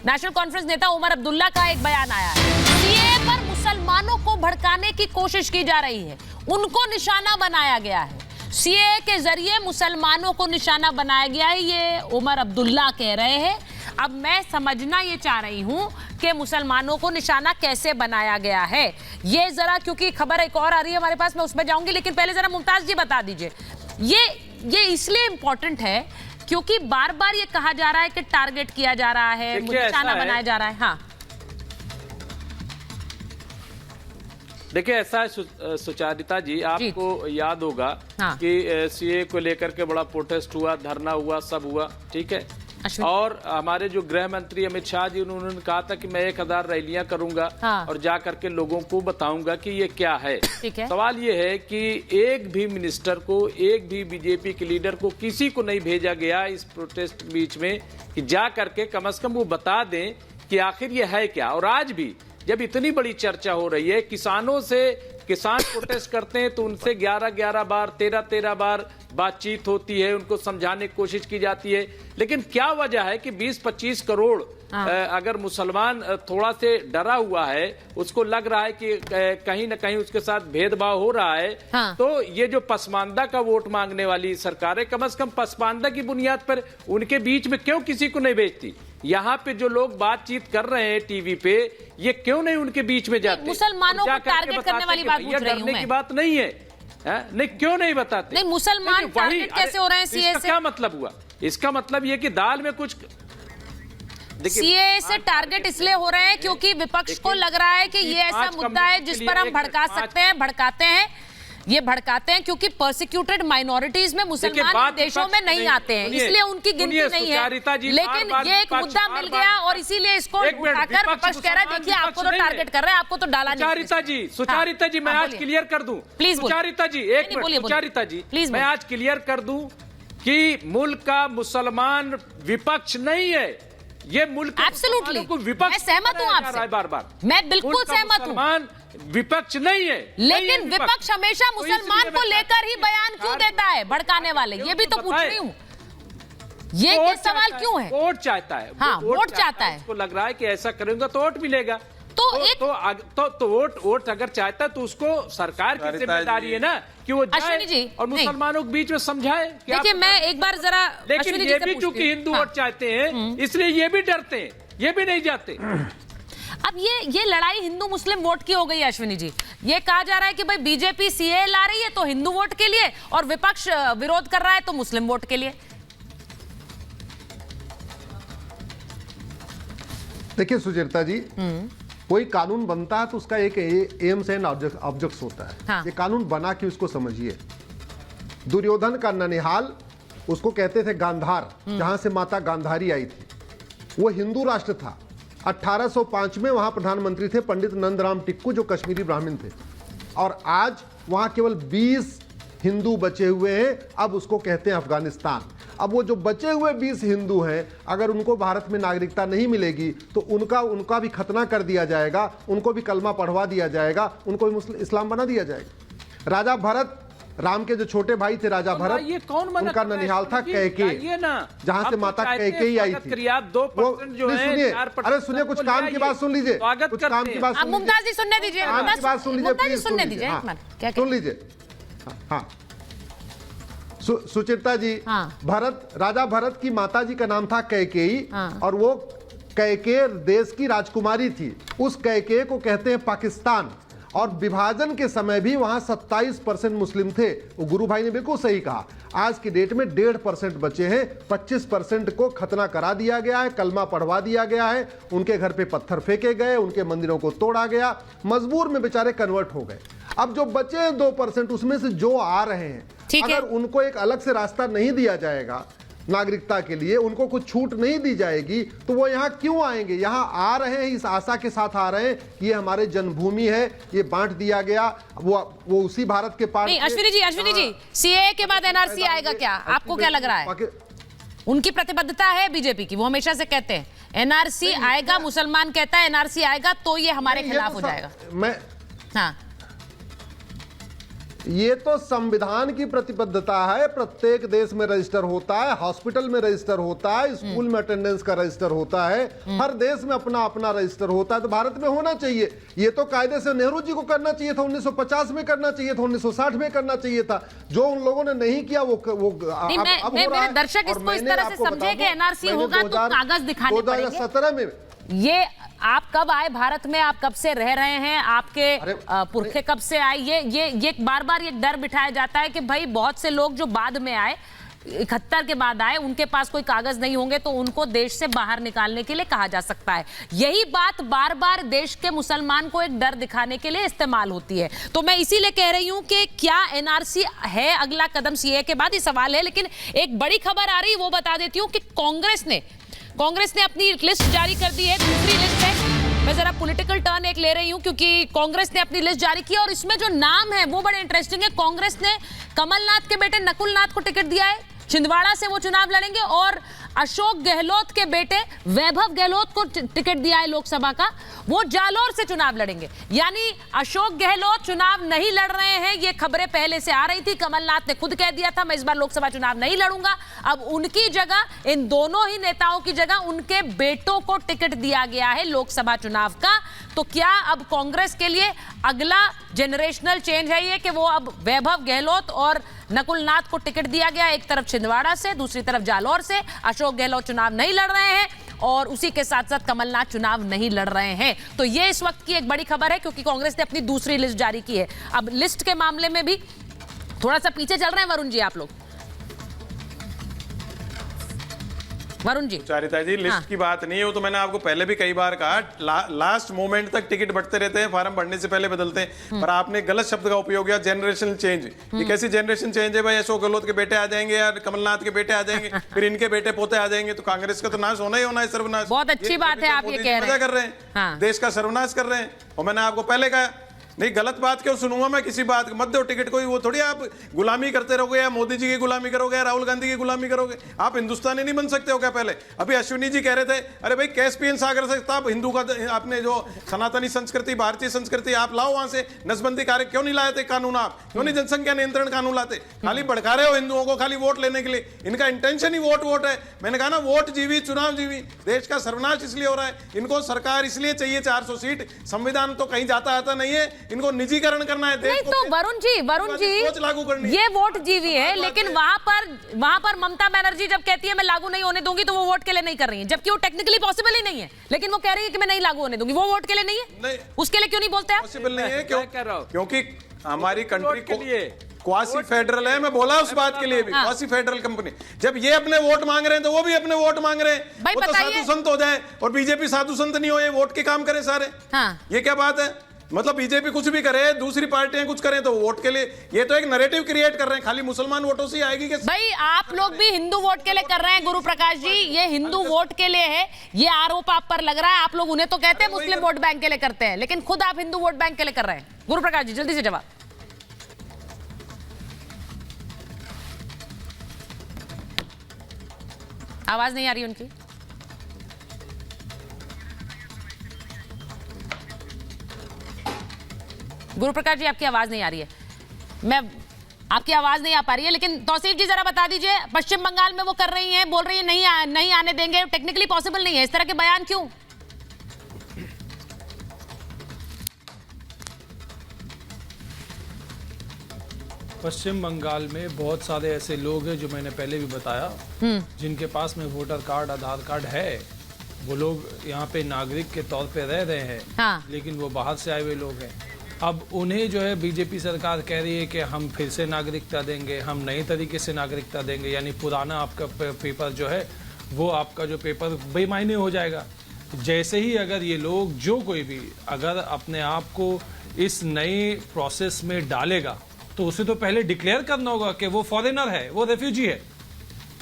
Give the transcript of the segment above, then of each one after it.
National conference नेता उमर अब्दुल्ला का एक बयान आया है। सीएए पर मुसलमानों को भड़काने की कोशिश की जा रही है, उनको निशाना बनाया गया है। सीएए के जरिए मुसलमानों को निशाना बनाया गया है, ये उमर अब्दुल्ला कह रहे हैं। अब मैं समझना ये चाह रही हूं कि मुसलमानों को निशाना कैसे बनाया गया है, ये जरा, क्योंकि खबर एक और आ रही है हमारे पास, मैं उसमें जाऊंगी, लेकिन पहले जरा मुमताज जी बता दीजिए। ये इसलिए इंपॉर्टेंट है क्योंकि बार बार ये कहा जा रहा है कि टारगेट किया जा रहा है, निशाना बनाया जा रहा है। हाँ, देखिए, ऐसा है सुचारिता जी, आपको याद होगा कि सीए को लेकर के बड़ा प्रोटेस्ट हुआ, धरना हुआ, सब हुआ, ठीक है। और हमारे जो गृह मंत्री अमित शाह जी, उन्होंने कहा था कि मैं 1000 रैलियां करूंगा और जा करके लोगों को बताऊंगा कि ये क्या है। सवाल ये है कि एक भी मिनिस्टर को, एक भी बीजेपी के लीडर को, किसी को नहीं भेजा गया इस प्रोटेस्ट बीच में कि जा करके कम से कम वो बता दें कि आखिर ये है क्या। और आज भी जब इतनी बड़ी चर्चा हो रही है, किसानों से, किसान प्रोटेस्ट करते हैं तो उनसे 11-11 बार, 13-13 बार बातचीत होती है, उनको समझाने की कोशिश की जाती है, लेकिन क्या वजह है कि 20-25 करोड़ अगर मुसलमान थोड़ा से डरा हुआ है, उसको लग रहा है कि कहीं ना कहीं उसके साथ भेदभाव हो रहा है, तो ये जो पसमानदा का वोट मांगने वाली सरकार है, कम से कम पसमानदा की बुनियाद पर उनके बीच में क्यों किसी को नहीं भेजती? यहाँ पे जो लोग बातचीत कर रहे हैं टीवी पे, ये क्यों नहीं उनके बीच में जाते? मुसलमानों को टारगेट करने वाली बात पूछ रही हूं मैं। की बात नहीं है, नहीं, क्यों नहीं बताते? नहीं, मुसलमान टारगेट कैसे हो रहे हैं सीए से? क्या मतलब हुआ? इसका मतलब ये कि दाल में कुछ, सीए से टारगेट इसलिए हो रहे हैं क्योंकि विपक्ष को लग रहा है कि ये ऐसा मुद्दा है जिस पर हम भड़का सकते हैं, भड़काते हैं। ये भड़काते हैं क्योंकि परसिक्यूटेड माइनॉरिटीज में मुसलमान देशों में नहीं आते हैं, इसलिए उनकी गिनती नहीं है। लेकिन ये एक मुद्दा मिल गया और इसीलिए इसको उठाकर विपक्ष कह रहा है, देखिए आपको तो टारगेट कर रहे हैं, आपको तो डाला नहीं। सुचारिता जी, मैं आज क्लियर कर दूं, प्लीज सुचारिता जी, एक मिनट, सुचारिता जी, प्लीज, मैं आज क्लियर कर दूं कि मुल्क का मुसलमान विपक्ष नहीं है, ये मुल्क को विपक्ष। मैं सहमत हूं आपसे, बार मैं बिल्कुल सहमत हूं, विपक्ष नहीं है। लेकिन विपक्ष हमेशा मुसलमान को लेकर ही बयान क्यों देता है, भड़काने वाले? ये भी तो पूछ रही हूँ, ये सवाल क्यों है? वोट चाहता है, हाँ, वोट चाहता है, उसको लग रहा है कि ऐसा करेंगे तो वोट मिलेगा। तो वोट अगर चाहता है तो उसको सरकार की जिम्मेदारी है ना कि वो जाए और मुसलमानों के बीच में समझाए। देखिए, मैं एक बार जरा, लेकिन ये भी चूंकि हिंदू वोट चाहते हैं, इसलिए ये भी डरते हैं, ये भी नहीं जाते। अब ये लड़ाई हिंदू मुस्लिम वोट की हो गई है अश्विनी जी। ये कहा जा रहा है कि भाई बीजेपी सीए ला रही है तो हिंदू वोट के लिए, और विपक्ष विरोध कर रहा है तो मुस्लिम वोट के लिए। देखिए सुचेता जी, कोई कानून बनता है तो उसका एक एम्स एंड ऑब्जेक्ट्स होता है। हाँ। ये कानून बना के उसको समझिए। दुर्योधन का ननिहाल, उसको कहते थे गांधार, जहां से माता गांधारी आई थी, वो हिंदू राष्ट्र था। 1805 में वहां प्रधानमंत्री थे पंडित नंदराम टिक्कू, जो कश्मीरी ब्राह्मण थे, और आज वहां केवल 20 हिंदू बचे हुए हैं। अब उसको कहते हैं अफगानिस्तान। अब वो जो बचे हुए 20 हिंदू हैं, अगर उनको भारत में नागरिकता नहीं मिलेगी तो उनका भी खतना कर दिया जाएगा, उनको भी कलमा पढ़वा दिया जाएगा, उनको भी इस्लाम बना दिया जाएगा। राजा भरत, राम के जो छोटे भाई थे राजा भरत, ये कौन उनका ननिहाल था कैकेयी, जहां से माता कैकेयी आई थी। सुनिए, अरे सुनिए, कुछ काम की बात सुन लीजिए, कुछ काम की बात सुन मुमताज जी सुनने दीजिए, काम की बात सुन लीजिए, प्लीज सुन लीजिए, सुन लीजिए। हाँ, सुचित्रा जी, राजा भरत की माता जी का नाम था कैकेयी, और वो कैकेय देश की राजकुमारी थी। उस कैकेय को कहते हैं पाकिस्तान। और विभाजन के समय भी वहां 27% मुस्लिम थे। वो गुरु भाई ने बिल्कुल सही कहा। आज की डेट में 1.5% बचे हैं। 25% को खतना करा दिया गया है, कलमा पढ़वा दिया गया है, उनके घर पे पत्थर फेंके गए, उनके मंदिरों को तोड़ा गया, मजबूर में बेचारे कन्वर्ट हो गए। अब जो बचे हैं 2%, उसमें से जो आ रहे हैं, अगर उनको एक अलग से रास्ता नहीं दिया जाएगा नागरिकता के लिए, उनको कुछ छूट नहीं दी जाएगी, तो वो यहाँ क्यों आएंगे? यहाँ आ रहे हैं इस आशा के साथ आ रहे हैं कि ये हमारे जन्मभूमि है, ये बांट दिया गया, वो उसी भारत के पास। अश्विनी जी, सीएए के बाद एनआरसी आएगा क्या? आपको क्या लग रहा है? उनकी प्रतिबद्धता है बीजेपी की, वो हमेशा से कहते हैं एनआरसी आएगा, मुसलमान कहता है एनआरसी आएगा तो ये हमारे खिलाफ हो जाएगा। ये तो संविधान की प्रतिबद्धता है, प्रत्येक देश में रजिस्टर होता है, हॉस्पिटल में रजिस्टर होता है, स्कूल में अटेंडेंस का रजिस्टर होता है, हर देश में अपना अपना रजिस्टर होता है, तो भारत में होना चाहिए। ये तो कायदे से नेहरू जी को करना चाहिए था, 1950 में करना चाहिए था, 1960 में करना चाहिए था, जो उन लोगों ने नहीं किया वो अब हो रहा है। दर्शक इसको इस तरह से समझे कि एनआरसी होगा तो कागज दिखाने पड़ेंगे। 2017 में ये आप कब आए भारत में, आप कब से रह रहे हैं, आपके पुरखे कब से आए? ये बार बार ये डर बिठाया जाता है कि भाई बहुत से लोग जो बाद में आए, 71 के बाद आए, उनके पास कोई कागज नहीं होंगे तो उनको देश से बाहर निकालने के लिए कहा जा सकता है। यही बात बार बार देश के मुसलमान को एक डर दिखाने के लिए इस्तेमाल होती है। तो मैं इसीलिए कह रही हूं कि क्या एनआरसी है अगला कदम सीए के बाद, ये सवाल है। लेकिन एक बड़ी खबर आ रही है, वो बता देती हूं कि कांग्रेस ने अपनी लिस्ट जारी कर दी है, दूसरी लिस्ट है। मैं जरा पॉलिटिकल टर्न एक ले रही हूं क्योंकि कांग्रेस ने अपनी लिस्ट जारी की और इसमें जो नाम है वो बड़े इंटरेस्टिंग है। कांग्रेस ने कमलनाथ के बेटे नकुल नाथ को टिकट दिया है, छिंदवाड़ा से वो चुनाव लड़ेंगे, और अशोक गहलोत के बेटे वैभव गहलोत को टिकट दिया है लोकसभा का, वो जालौर से चुनाव लड़ेंगे। यानी अशोक गहलोत चुनाव नहीं लड़ रहे हैं, ये खबरें पहले से आ रही थी। कमलनाथ ने खुद कह दिया था मैं इस बार लोकसभा चुनाव नहीं लड़ूंगा। अब उनकी जगह, इन दोनों ही नेताओं की जगह उनके बेटों को टिकट दिया गया है लोकसभा चुनाव का। तो क्या अब कांग्रेस के लिए अगला जनरेशनल चेंज है ये कि वो अब वैभव गहलोत और नकुल नाथ को टिकट दिया गया, एक तरफ छिंदवाड़ा से, दूसरी तरफ जालौर से। अशोक गहलोत चुनाव नहीं लड़ रहे हैं और उसी के साथ साथ कमलनाथ चुनाव नहीं लड़ रहे हैं। तो ये इस वक्त की एक बड़ी खबर है क्योंकि कांग्रेस ने अपनी दूसरी लिस्ट जारी की है। अब लिस्ट के मामले में भी थोड़ा सा पीछे चल रहे हैं वरुण जी, आप लोग। वरुण जी, सुचारिता जी, लिस्ट की बात नहीं है, वो तो मैंने आपको पहले भी कई बार कहा, लास्ट मोमेंट तक टिकट बढ़ते रहते हैं, फॉर्म भरने से पहले बदलते हैं। पर आपने गलत शब्द का उपयोग किया, जनरेशन चेंज। ये कैसी जनरेशन चेंज है भाई? अशोक गहलोत के बेटे आ जाएंगे या कमलनाथ के बेटे आ जाएंगे, फिर इनके बेटे पोते आ जाएंगे, तो कांग्रेस का तो नाश होना ही होना है, सर्वनाश। बहुत अच्छी बात है आप ये कह रहे हैं, कर रहे हैं, देश का सर्वनाश कर रहे हैं। और मैंने आपको पहले कहा नहीं, गलत बात क्यों सुनूंगा मैं किसी बात? मत दो टिकट कोई, वो थोड़ी आप गुलामी करते रहोगे, या मोदी जी की गुलामी करोगे, या राहुल गांधी की गुलामी करोगे। आप हिंदुस्तानी नहीं बन सकते हो क्या? पहले अभी अश्विनी जी कह रहे थे अरे भाई कैस्पियन सागर से आप हिंदू का, आपने जो सनातनी संस्कृति, भारतीय संस्कृति आप लाओ वहां से, नसबंदी कार्य क्यों नहीं लाए थे कानून? आप क्यों नहीं जनसंख्या नियंत्रण कानून लाते? खाली भड़का रहे हो हिंदुओं को खाली वोट लेने के लिए। इनका इंटेंशन ही वोट है। मैंने कहा ना, वोट जीवी चुनाव जीवी, देश का सर्वनाश इसलिए हो रहा है। इनको सरकार इसलिए चाहिए 400 सीट, संविधान तो कहीं जाता आता नहीं है, इनको निजीकरण करना है देश नहीं। तो वरुण जी लागू करनी ये वोट जीवी है, लेकिन वहां पर ममता बनर्जी जब कहती है मैं लागू नहीं होने दूंगी, तो वो वोट के लिए नहीं कर रही है, जबकि वो टेक्निकली पॉसिबल ही नहीं है, लेकिन वो कह रही है कि मैं नहीं लागू होने दूंगी। वो वोट के लिए नहीं है, नहीं। उसके लिए क्यों नहीं बोलते आप? पॉसिबल नहीं है, क्योंकि हमारी कंट्री के लिए क्वासी फेडरल है। मैं बोला उस बात के लिए भी, क्वासी फेडरल कंपनी। जब ये अपने वोट मांग रहे हैं तो वो भी अपने वोट मांग रहे हैं। वो तो साधु संत हो जाए और बीजेपी साधु संत नहीं हो, ये वोट के काम करे सारे। ये क्या बात है? मतलब बीजेपी कुछ भी करे, दूसरी पार्टियां कुछ करें तो वोट के लिए, ये तो एक नैरेटिव क्रिएट कर रहे हैं। खाली मुसलमान वोटों से आएगी क्या? भाई आप लोग भी हिंदू वोट के लिए कर रहे हैं गुरु प्रकाश जी, ये हिंदू वोट के लिए है, ये आरोप आप पर लग रहा है। आप लोग उन्हें तो कहते हैं मुस्लिम वोट बैंक के लिए करते हैं, लेकिन खुद आप हिंदू वोट बैंक के लिए कर रहे हैं। गुरु प्रकाश जी जल्दी से जवाब। आवाज नहीं आ रही उनकी। गुरु प्रकाश जी आपकी आवाज नहीं आ रही है, आपकी आवाज नहीं आ पा रही है। लेकिन तौसीफ जी जरा बता दीजिए, पश्चिम बंगाल में वो कर रही हैं, बोल रही है नहीं आने देंगे, टेक्निकली पॉसिबल नहीं है, इस तरह के बयान क्यों? पश्चिम बंगाल में बहुत सारे ऐसे लोग हैं, जो मैंने पहले भी बताया, जिनके पास में वोटर कार्ड, आधार कार्ड है। वो लोग यहाँ पे नागरिक के तौर पे रह रहे हैं, लेकिन वो बाहर से आए हुए लोग हैं। अब उन्हें जो है बीजेपी सरकार कह रही है कि हम फिर से नागरिकता देंगे, हम नए तरीके से नागरिकता देंगे, यानी पुराना आपका पेपर जो है वो आपका जो पेपर बेमायने हो जाएगा। जैसे ही अगर ये लोग, जो कोई भी अगर अपने आप को इस नए प्रोसेस में डालेगा, तो उसे तो पहले डिक्लेयर करना होगा कि वो फॉरेनर है, वो रेफ्यूजी है।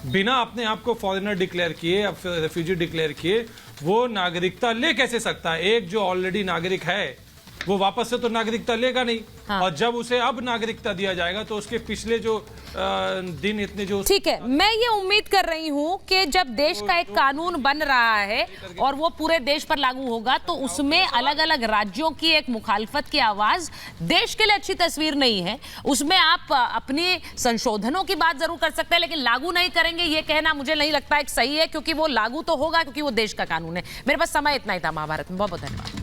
बिना अपने आप को फॉरेनर डिक्लेयर किए या फिर रेफ्यूजी डिक्लेयर किए वो नागरिकता ले कैसे सकता है? एक जो ऑलरेडी नागरिक है वो वापस से तो नागरिकता लेगा नहीं। हाँ। और जब उसे अब नागरिकता दिया जाएगा तो उसके पिछले जो दिन इतने जो, ठीक है, मैं ये उम्मीद कर रही हूं कि जब देश का एक कानून बन रहा है और वो पूरे देश पर लागू होगा तो उसमें अलग अलग राज्यों की एक मुखालफत की आवाज देश के लिए अच्छी तस्वीर नहीं है। उसमें आप अपनी संशोधनों की बात जरूर कर सकते हैं, लेकिन लागू नहीं करेंगे ये कहना मुझे नहीं लगता एक सही है, क्योंकि वो लागू तो होगा क्योंकि वो देश का कानून है। मेरे पास समय इतना ही था महाभारत में। बहुत बहुत धन्यवाद।